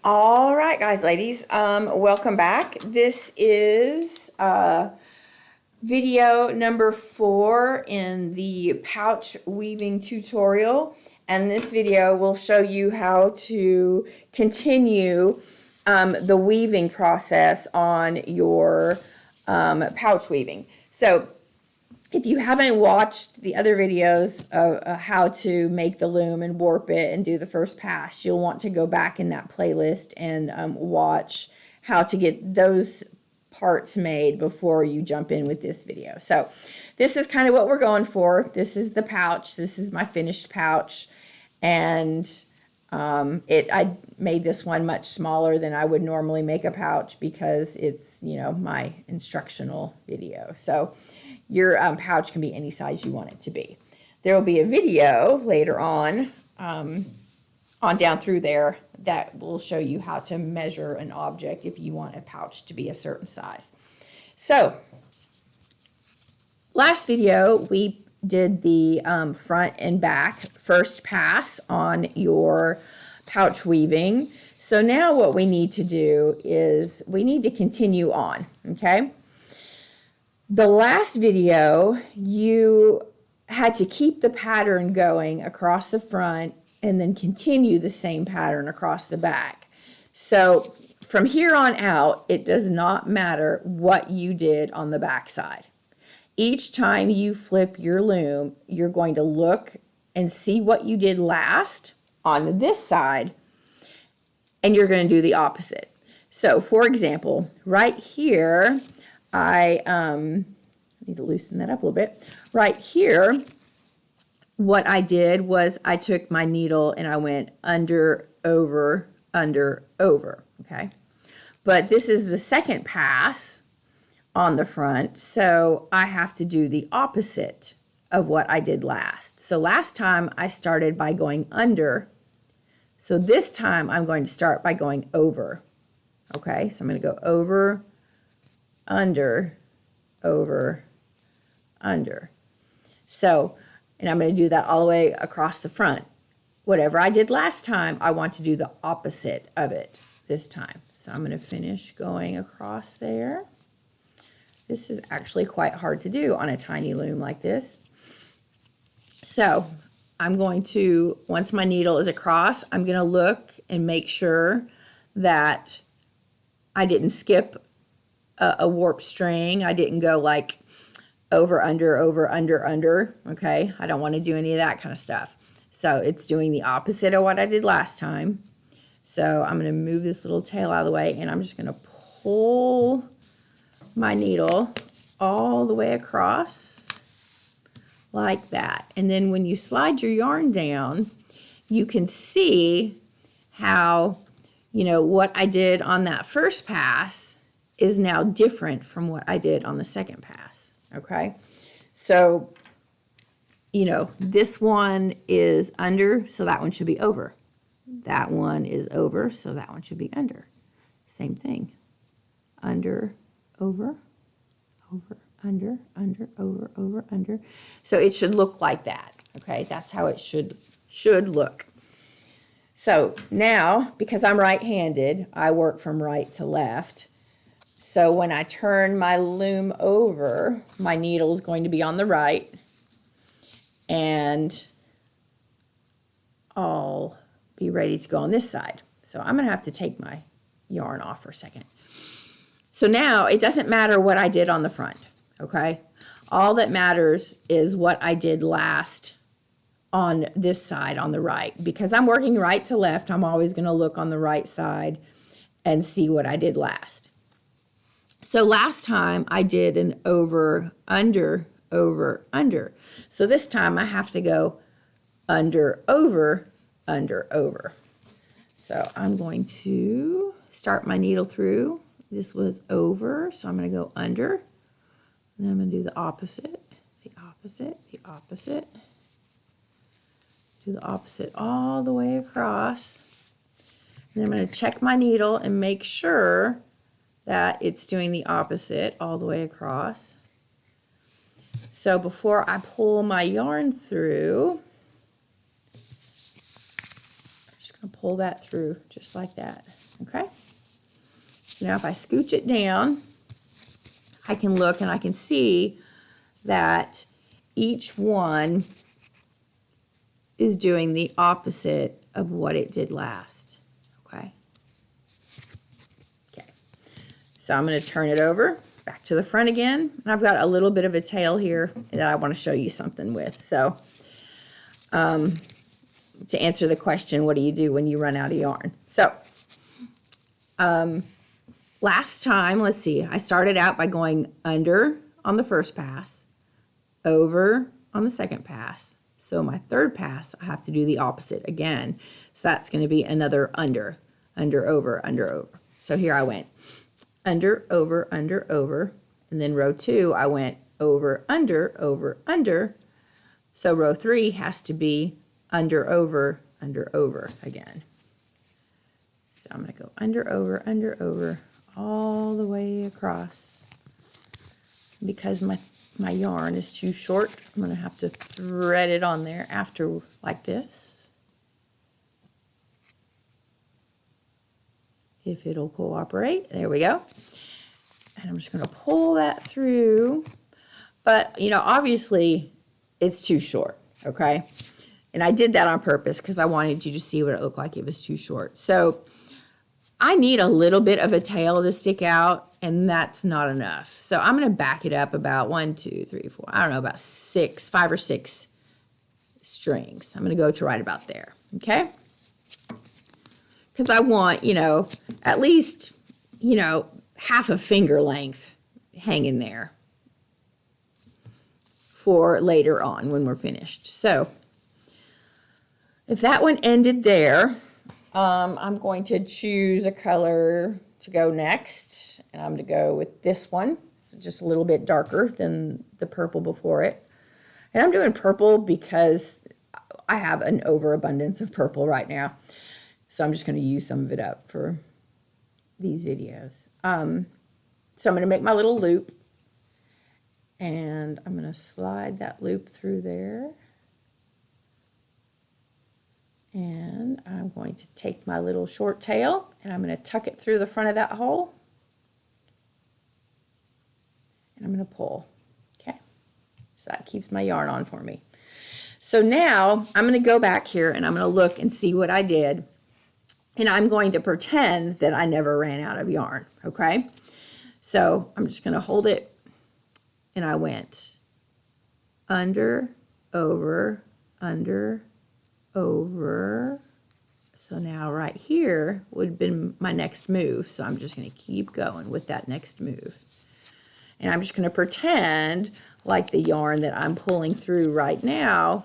All right, guys, ladies, welcome back. This is video number 4 in the pouch weaving tutorial, and this video will show you how to continue the weaving process on your pouch weaving. So if you haven't watched the other videos of how to make the loom and warp it and do the first pass, you'll want to go back in that playlist and watch how to get those parts made before you jump in with this video. So this is kind of what we're going for. This is the pouch. This is my finished pouch, and I made this one much smaller than I would normally make a pouch because it's, you know, my instructional video. So your pouch can be any size you want it to be. There will be a video later on down through there that will show you how to measure an object if you want a pouch to be a certain size. So last video we did the front and back first pass on your pouch weaving. So now what we need to do is we need to continue on, okay? The last video, you had to keep the pattern going across the front and then continue the same pattern across the back. So from here on out, it does not matter what you did on the back side. Each time you flip your loom, you're going to look and see what you did last on this side, and you're going to do the opposite. So for example, right here, I need to loosen that up a little bit. Right here, what I did was I took my needle and I went under, over, okay? But this is the second pass on the front, so I have to do the opposite of what I did last. So last time I started by going under, so this time I'm going to start by going over, okay? So I'm going to go over, under, over, under. So, and I'm going to do that all the way across the front. Whatever I did last time, I want to do the opposite of it this time. So I'm going to finish going across there. This is actually quite hard to do on a tiny loom like this. So I'm going to, once my needle is across, I'm going to look and make sure that I didn't skip a warp string. I didn't go like over, under, okay? I don't want to do any of that kind of stuff. So it's doing the opposite of what I did last time. So I'm going to move this little tail out of the way, and I'm just going to pull my needle all the way across like that. And then when you slide your yarn down, you can see how, you know, what I did on that first pass is now different from what I did on the second pass, okay? So, you know, this one is under, so that one should be over. That one is over, so that one should be under. Same thing. Under, over, under, over, under. So it should look like that, okay? That's how it should look. So now, because I'm right-handed, I work from right to left. So when I turn my loom over, my needle is going to be on the right, and I'll be ready to go on this side. So I'm going to have to take my yarn off for a second. So now it doesn't matter what I did on the front, okay? All that matters is what I did last on this side on the right. Because I'm working right to left, I'm always going to look on the right side and see what I did last. So last time I did an over, under. So this time I have to go under, over. So I'm going to start my needle through. This was over, so I'm going to go under. And then I'm going to do the opposite. Do the opposite all the way across. And then I'm going to check my needle and make sure that it's doing the opposite all the way across. So before I pull my yarn through, I'm just I'll pull that through just like that. Okay. So now if I scooch it down, I can look and I can see that each one is doing the opposite of what it did last. Okay. Okay. So I'm going to turn it over back to the front again. And I've got a little bit of a tail here that I want to show you something with. So to answer the question, what do you do when you run out of yarn? So last time, let's see, I started out by going under on the first pass, over on the second pass. So my third pass, I have to do the opposite again. So that's going to be another under, over, under, over. So here I went under, over, and then row 2, I went over, under. So row 3 has to be under, over again. So I'm going to go under, over, all the way across. Because my yarn is too short, I'm going to have to thread it on there after like this. If it'll cooperate. There we go. And I'm just going to pull that through. But, you know, obviously it's too short, okay? And I did that on purpose because I wanted you to see what it looked like. It was too short. So I need a little bit of a tail to stick out, and that's not enough. So I'm going to back it up about 1, 2, 3, 4, I don't know, about 5 or 6 strings. I'm going to go to right about there, okay? Because I want, you know, at least, you know, half a finger length hanging there for later on when we're finished. So if that one ended there, I'm going to choose a color to go next, and I'm going to go with this one. It's just a little bit darker than the purple before it. And I'm doing purple because I have an overabundance of purple right now. So I'm just going to use some of it up for these videos. So I'm going to make my little loop, and I'm going to slide that loop through there. And I'm going to take my little short tail, and I'm going to tuck it through the front of that hole. And I'm going to pull. Okay. So that keeps my yarn on for me. So now I'm going to go back here, and I'm going to look and see what I did. And I'm going to pretend that I never ran out of yarn. Okay. So I'm just going to hold it, and I went under, over, under, over. So now right here would have been my next move. So I'm just going to keep going with that next move. And I'm just going to pretend like the yarn that I'm pulling through right now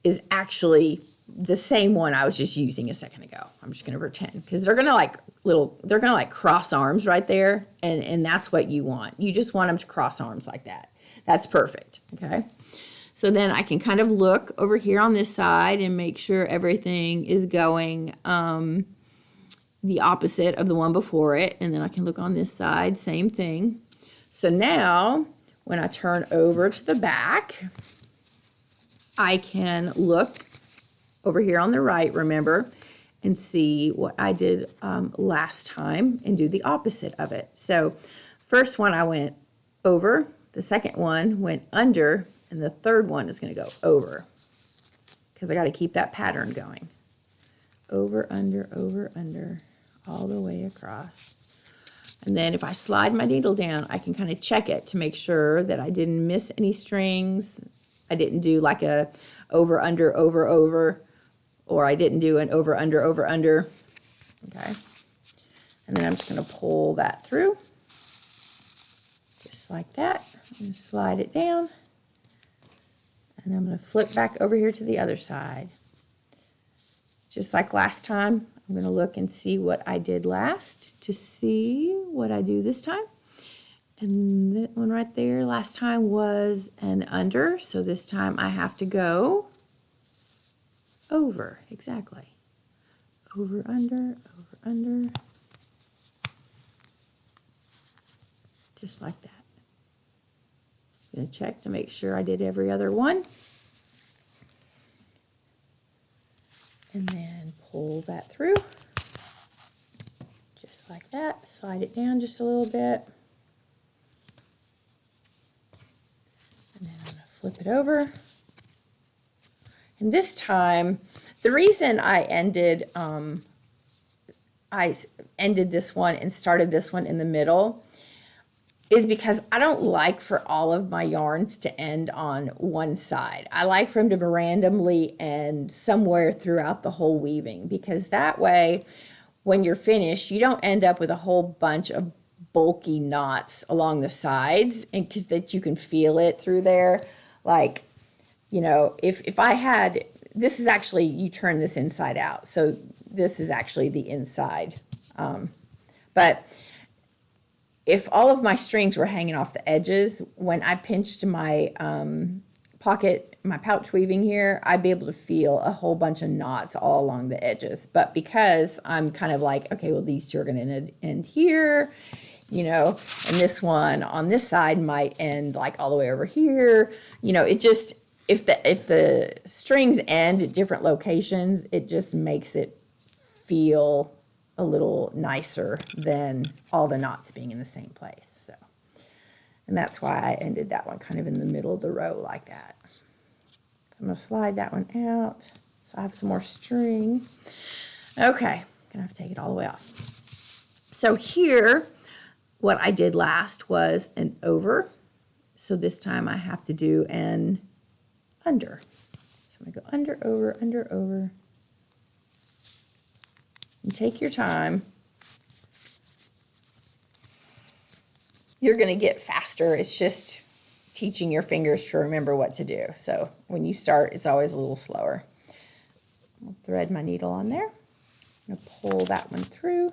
is actually the same one I was just using a second ago. I'm just going to pretend, because they're going to like cross arms right there. And that's what you want. You just want them to cross arms like that. That's perfect. Okay. So then I can kind of look over here on this side and make sure everything is going the opposite of the one before it. And then I can look on this side, same thing. So now when I turn over to the back, I can look over here on the right, remember, and see what I did last time and do the opposite of it. So first one I went over, the second one went under, and the third one is going to go over, because I got to keep that pattern going. Over, under, all the way across. And then if I slide my needle down, I can kind of check it to make sure that I didn't miss any strings. I didn't do like a over, under, over, or I didn't do an over, under. Okay. And then I'm just going to pull that through, just like that. I'm going to slide it down. And I'm going to flip back over here to the other side. Just like last time, I'm going to look and see what I did last to see what I do this time. And that one right there last time was an under, so this time I have to go over, exactly. Over, under, just like that. I'm going to check to make sure I did every other one. And then pull that through, just like that. Slide it down just a little bit. And then I'm going to flip it over. And this time, the reason I ended this one and started this one in the middle is because I don't like for all of my yarns to end on one side. I like for them to randomly end somewhere throughout the whole weaving, because that way, when you're finished, you don't end up with a whole bunch of bulky knots along the sides, and because that you can feel it through there. Like, you know, if I had, this is actually, you turn this inside out, so this is actually the inside. But if all of my strings were hanging off the edges, when I pinched my my pouch weaving here, I'd be able to feel a whole bunch of knots all along the edges. But because I'm kind of like, okay, well, these two are going to end here, you know, and this one on this side might end like all the way over here. You know, it just, if the strings end at different locations, it just makes it feel a little nicer than all the knots being in the same place. So, and that's why I ended that one kind of in the middle of the row like that. So I'm going to slide that one out so I have some more string. Okay, I'm going to have to take it all the way off. So here, what I did last was an over. So this time I have to do an under. So I'm going to go under, over, under, over. And take your time. You're going to get faster. It's just teaching your fingers to remember what to do. So when you start, it's always a little slower. I'll thread my needle on there. I'm going to pull that one through.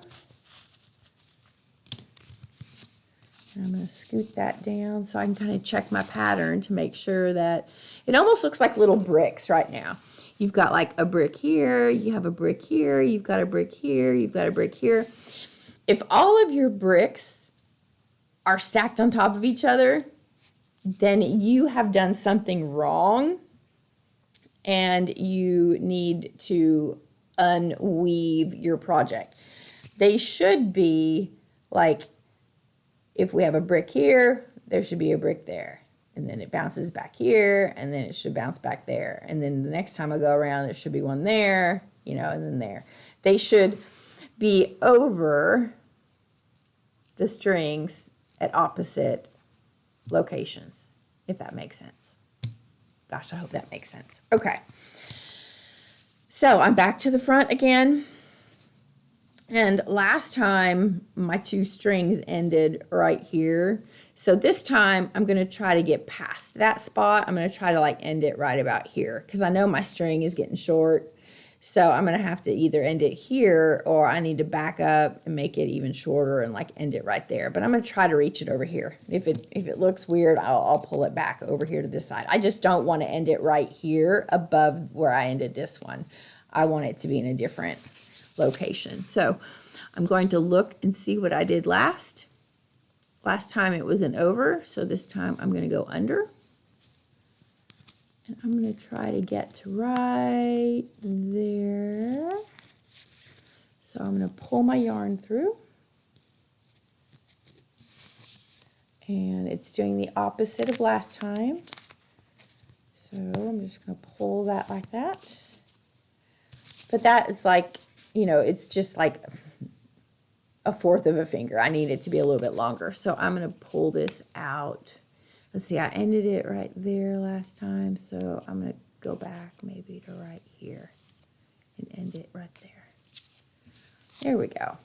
And I'm going to scoot that down so I can kind of check my pattern to make sure that it almost looks like little bricks right now. You've got like a brick here, you have a brick here, you've got a brick here, you've got a brick here. If all of your bricks are stacked on top of each other, then you have done something wrong and you need to unweave your project. They should be like, if we have a brick here, there should be a brick there. And then it bounces back here, and then it should bounce back there. And then the next time I go around, there should be one there, you know, and then there. They should be over the strings at opposite locations, if that makes sense. Gosh, I hope that makes sense. Okay. So I'm back to the front again. And last time, my two strings ended right here. So this time, I'm going to try to get past that spot. I'm going to try to like end it right about here, because I know my string is getting short. So I'm going to have to either end it here, or I need to back up and make it even shorter and like end it right there. But I'm going to try to reach it over here. If it looks weird, I'll pull it back over here to this side. I just don't want to end it right here above where I ended this one. I want it to be in a different location. So I'm going to look and see what I did last. Last time it was an over, so this time I'm going to go under. And I'm going to try to get to right there. So I'm going to pull my yarn through. And it's doing the opposite of last time. So I'm just going to pull that like that. But that is like, you know, it's just like a fourth of a finger. I need it to be a little bit longer. So I'm going to pull this out. Let's see, I ended it right there last time. So I'm going to go back maybe to right here and end it right there. There we go.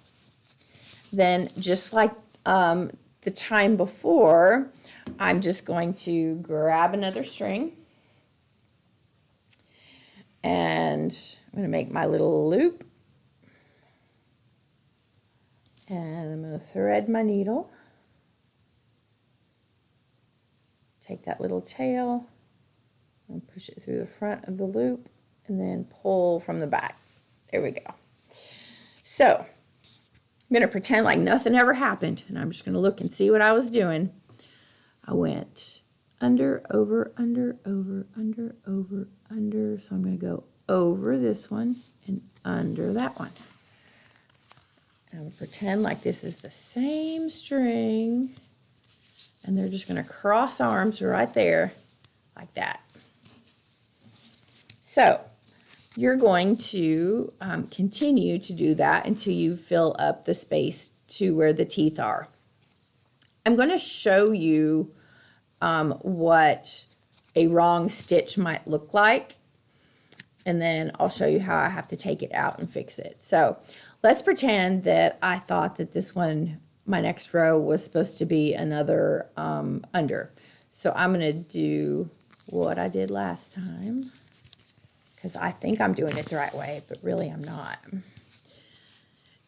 Then just like the time before, I'm just going to grab another string. And I'm going to make my little loop. And I'm going to thread my needle. Take that little tail and push it through the front of the loop and then pull from the back. There we go. So I'm going to pretend like nothing ever happened, and I'm just going to look and see what I was doing. I went under, over, under, over, under, over, under. So I'm going to go over this one and under that one. I'm going to pretend like this is the same string, and they're just going to cross arms right there like that. So you're going to continue to do that until you fill up the space to where the teeth are. I'm going to show you what a wrong stitch might look like, and then I'll show you how I have to take it out and fix it. So let's pretend that I thought that this one, my next row, was supposed to be another under. So I'm going to do what I did last time, because I think I'm doing it the right way, but really I'm not.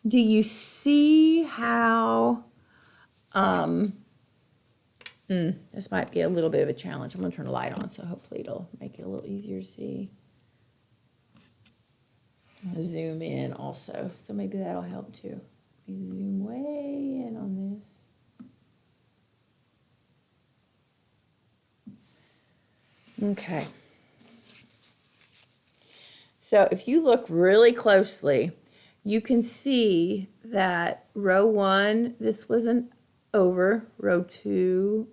Do you see how, this might be a little bit of a challenge. I'm going to turn the light on, so hopefully it'll make it a little easier to see. I'm going to zoom in also, so maybe that'll help too. Zoom way in on this. Okay. So if you look really closely, you can see that row 1, this was an over, row 2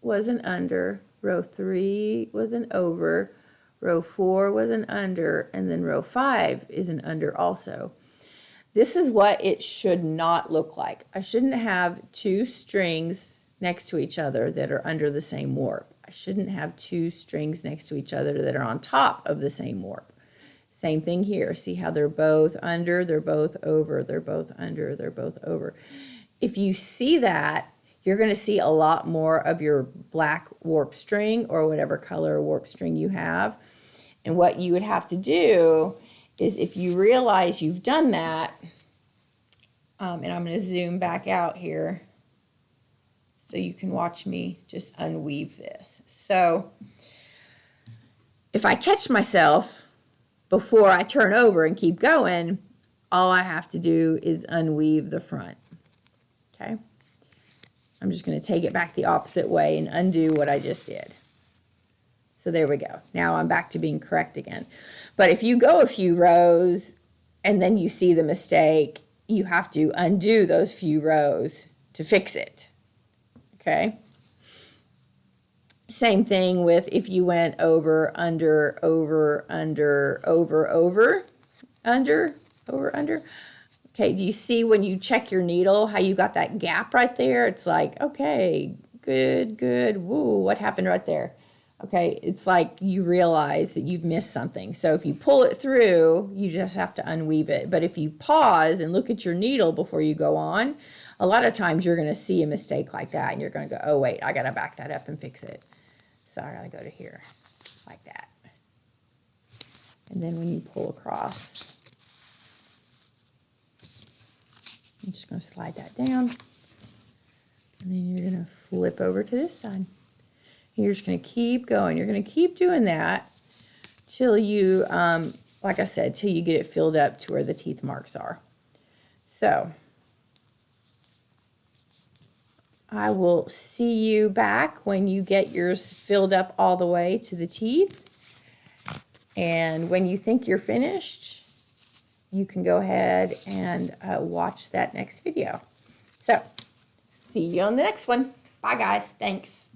was an under, row 3 was an over, row 4 was an under, and then row 5 is an under also. This is what it should not look like. I shouldn't have 2 strings next to each other that are under the same warp. I shouldn't have 2 strings next to each other that are on top of the same warp. Same thing here. See how they're both under, they're both over, they're both under, they're both over. If you see that, you're going to see a lot more of your black warp string or whatever color warp string you have. And what you would have to do is, if you realize you've done that, and I'm going to zoom back out here so you can watch me just unweave this. So if I catch myself before I turn over and keep going, all I have to do is unweave the front. Okay? I'm just going to take it back the opposite way and undo what I just did. So there we go. Now I'm back to being correct again. But if you go a few rows and then you see the mistake, you have to undo those few rows to fix it. Okay? Same thing with if you went over, under, over, under, over, over, under, over, under. Okay, do you see when you check your needle how you got that gap right there? It's like, okay, good, good, woo, what happened right there? Okay, it's like you realize that you've missed something. So if you pull it through, you just have to unweave it. But if you pause and look at your needle before you go on, a lot of times you're going to see a mistake like that, and you're going to go, oh, wait, I got to back that up and fix it. So I got to go to here, like that. And then when you pull across, I'm just going to slide that down. And then you're going to flip over to this side. And you're just going to keep going. You're going to keep doing that till you, like I said, till you get it filled up to where the teeth marks are. So I will see you back when you get yours filled up all the way to the teeth. And when you think you're finished, you can go ahead and watch that next video. So, see you on the next one. Bye, guys. Thanks.